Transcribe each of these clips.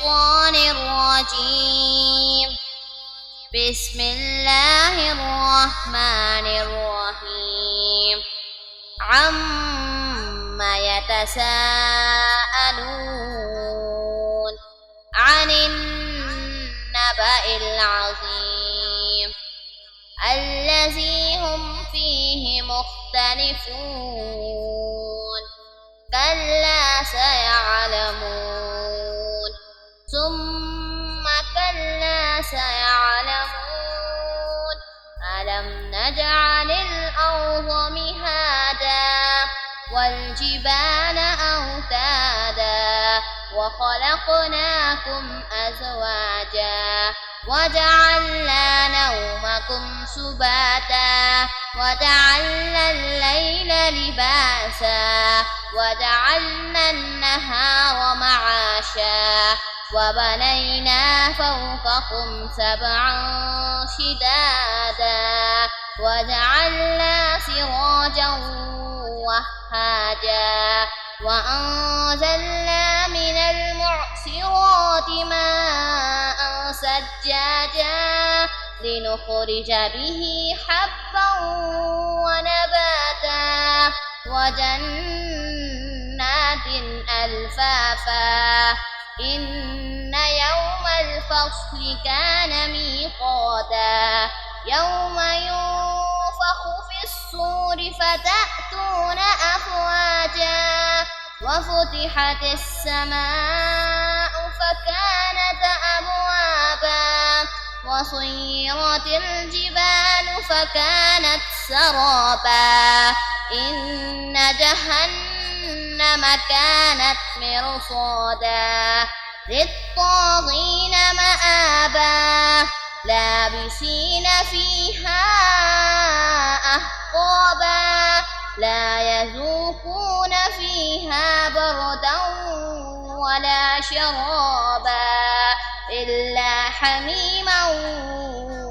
الشيطان الرجيم. بسم الله الرحمن الرحيم. عما يتساءلون عن النبأ العظيم الذي هم فيه مختلفون. كلا سيعلمون ثم كلا سيعلمون ألم نجعل الأرض مهادا والجبال أوتادا وخلقناكم أزواجا وجعلنا نومكم سباتا وجعلنا الليل لباسا وجعلنا النهار معاشا وبنينا فوقكم سبعا شدادا وجعلنا سراجا وهاجا وأنزلنا من المعصرات ماء ثجاجا لنخرج به حبا ونباتا وجنات ألفافا إن يوم الفصل كان ميقاتا يوم ينفخ في الصور فتأتون أفواجا وفتحت السماء فكانت أبوابا وسيرت الجبال فكانت سرابا إن جهنم كانت مرصادا للطاغين مآبا لابسين فيها أحقابا لا يذوقون فيها بردا ولا شرابا إلا حميما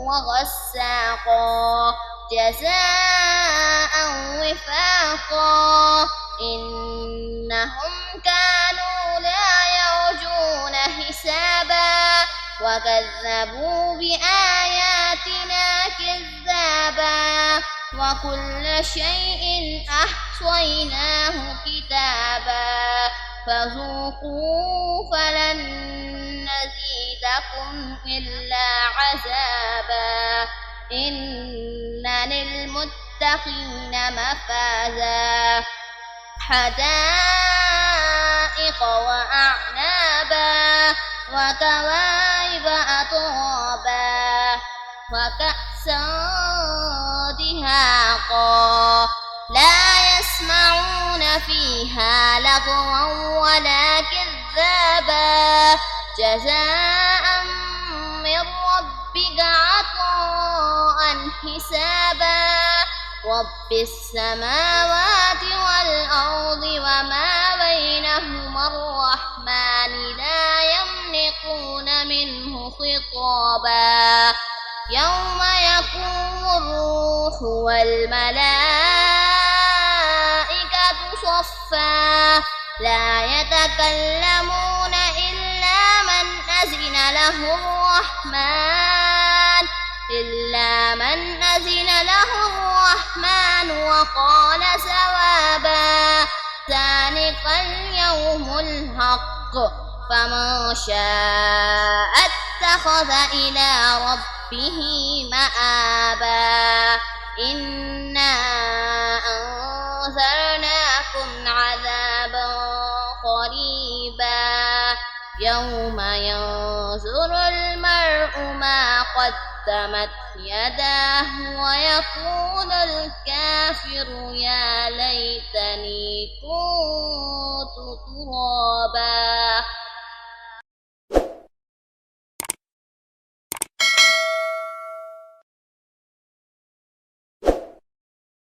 وغساقا جزاء وفاقا إنهم كانوا لا يرجون حسابا وكذبوا بآياتنا كذابا وكل شيء أحصيناه كتابا فذوقوا فلن نزيدكم إلا عذابا إن للمتقين مفازا حدائق وأعنابا وكواعب أترابا وكأسا دهاقا لا يسمعون فيها لغوا ولا كذابا جزاء من ربك عطاء حسابا رب السماوات والأرض وما بينهما الرحمن لا يملكون منه خطابا يوم يقوم الروح والملائكة صفا لا يتكلمون إلا من أذن له الرحمن وقال ثوابا ذلك اليوم الحق فمن شاء اتخذ إلى ربه مآبا إنا أنذرناكم عذابا قريبا يوم ينظر المرء ما قدمت يداه ويقول الكافر يا ليتني كنت